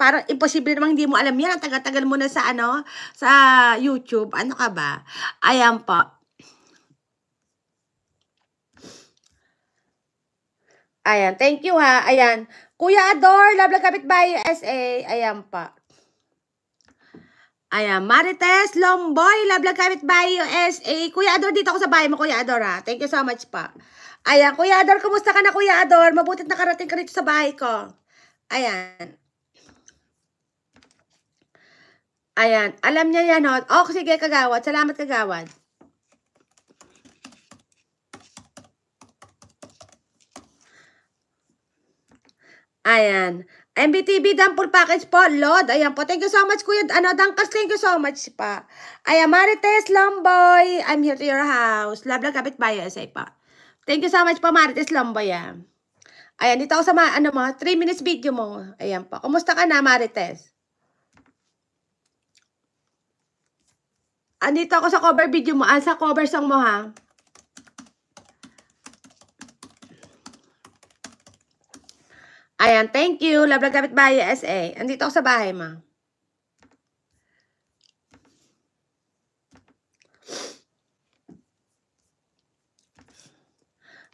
parang imposible namang hindi mo alam yan. Ang tagal-tagal mo na sa ano, sa YouTube. Ano ka ba? Ayan po. Ayan, thank you ha. Ayan. Kuya Ador, Love Lang Kapitbahay USA. Ayan pa. Ayan, Marites Lomboy, Love Lang Kapitbahay USA. Kuya Ador, dito ako sa bahay mo, Kuya Ador ha. Thank you so much pa. Ayan, Kuya Ador, kumusta ka na, Kuya Ador? Mabutit nakarating ka rito sa bahay ko. Ayan. Ayan, alam niya yan, ho. Oh, sige, Kagawad. Salamat, Kagawad. Ayan. MBTV Dampol Package po, Lord. Ayan po. Thank you so much, Kuya. Dangkas, thank you so much pa. Ayan, Marites Lomboy. I'm here to your house. Love Lang Kapitbahay USA pa. Thank you so much po, Marites Lomboy. Ayan, dito ako sa 3 minutes video mo. Ayan po. Kumusta ka na, Marites? Andito ako sa cover video mo. Sa cover song mo, ha? Ayan, thank you. Love Lang Kapitbahay USA. Andito ako sa bahay, ma.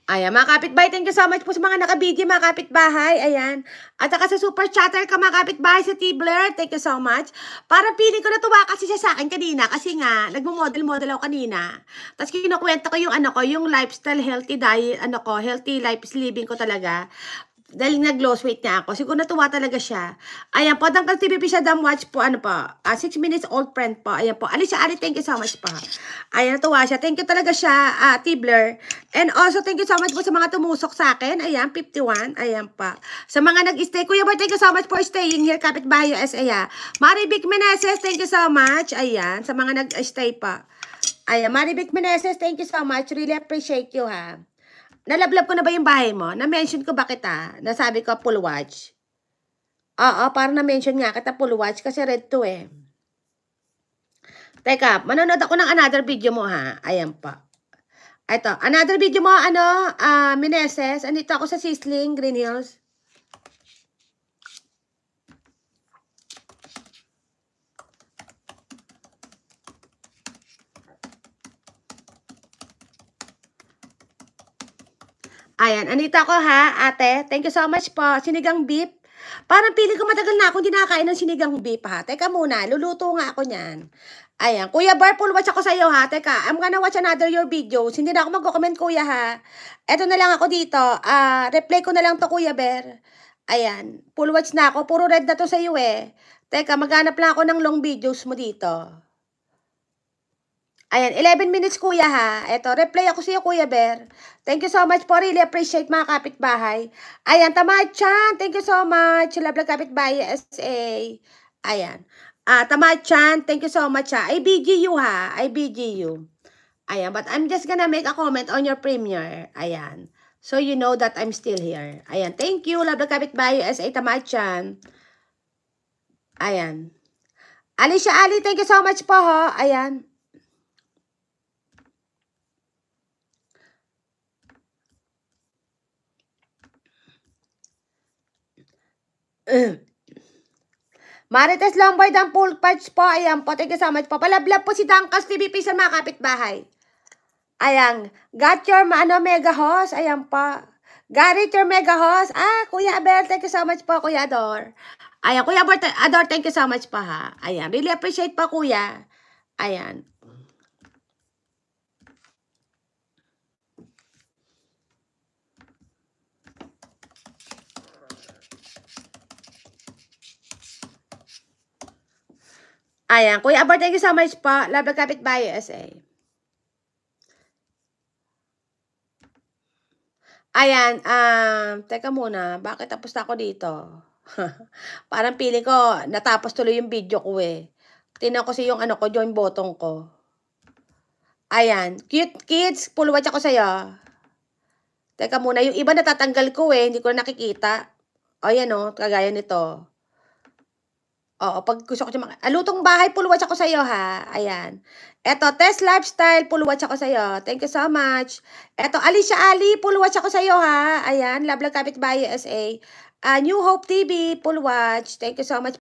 Ayan, mga kapitbahay, thank you so much po sa mga nakabidyo, mga kapitbahay. Ayan. At saka sa super chatter ka, mga kapitbahay, sa Tibler, thank you so much. Parang feeling ko natuwa kasi siya sa akin kanina kasi nga, nagmo-model-model ako kanina. Tapos kinukwenta ko yung yung lifestyle, healthy diet, healthy life living ko talaga. Dahil nag-loss weight niya ako. Siguro natuwa talaga siya. Ayan po, Dangkal TVP siya watch po, 6 minutes old friend po. Ayan po. Alicia Ali, thank you so much po. Ayan, natuwa siya. Thank you talaga siya, Tibler. And also, thank you so much po sa mga tumusok sa akin. Ayan, 51. Ayan pa. Sa mga nag-stay. Kuya Boy, thank you so much for staying here. Kapitbahay USA. Maribik Meneses, thank you so much. Ayan, sa mga nag-stay pa. Ayan, Maribik Meneses, thank you so much. Really appreciate you, ha. Nalablab ko na ba yung bahay mo? Na-mention ko ba kita? Nasabi ko full watch? Oo, parang na-mention nga kita full watch kasi red to eh. Teka, manonood ako ng another video mo ha. Ayan pa. Ito, another video mo, Meneses. Andito ako sa Sisling, Green Hills. Ayan, andito ako ha, ate. Thank you so much po. Sinigang beef. Parang piling ko matagal na akong hindi nakakain ng sinigang beef ha. Teka muna, luluto nga ako niyan. Ayan, Kuya Bar, full watch ako sa iyo ha. Teka, I'm gonna watch another your videos. Hindi na ako mag-comment, Kuya ha. Eto na lang ako dito. Replay ko na lang to, Kuya Ber. Ayan, full watch na ako. Puro red na to sa iyo eh. Teka, maghanap lang ako ng long videos mo dito. Ayan, 11 minutes, Kuya, ha. Eto, replay ako sa iyo, Kuya Ber. Thank you so much po. Really appreciate, mga kapitbahay. Ayan, Tamad-chan. Thank you so much. Love Lang Kapitbahay SA. Ayan. Tamad-chan. Thank you so much, ha. I BG you, ha. I BG you. Ayan, but I'm just gonna make a comment on your premiere. Ayan. So, you know that I'm still here. Ayan, thank you. Love Lang Kapitbahay SA, Tamad-chan. Ayan. Alicia Ali, thank you so much po, ho. Ayan. Marites Lomboy, Dampol Patch po. Ayan po. Thank you so much po. Palablab po si Dangkas TVP sa mga kapitbahay. Ayan. Got your mega host. Ayan po. Got it your mega host. Kuya Abel. Thank you so much po, Kuya Ador. Ayan. Kuya Ador, thank you so much po ha. Ayan. Really appreciate po, Kuya. Ayan. Ayan, Kuya Abor, thank you so much po. Love Lang Kapitbahay USA. Ayan, teka muna, bakit tapos na ako dito? Parang pili ko, natapos tuloy yung video ko eh. Tingnan ko yung join button ko. Ayan, cute kids, full watch ako sa'yo. Teka muna, yung iba natatanggal ko eh, hindi ko na nakikita. O yan o, kagaya nito. Oo, pag gusto ko lutong bahay, full watch ako sa iyo ha. Ayan. Eto, Test Lifestyle, full watch ako sa iyo. Thank you so much. Eto, Alicia Ali, full watch ako sa iyo ha. Ayan, Love Lang Kapitbahay USA. New Hope TV, full watch. Thank you so much.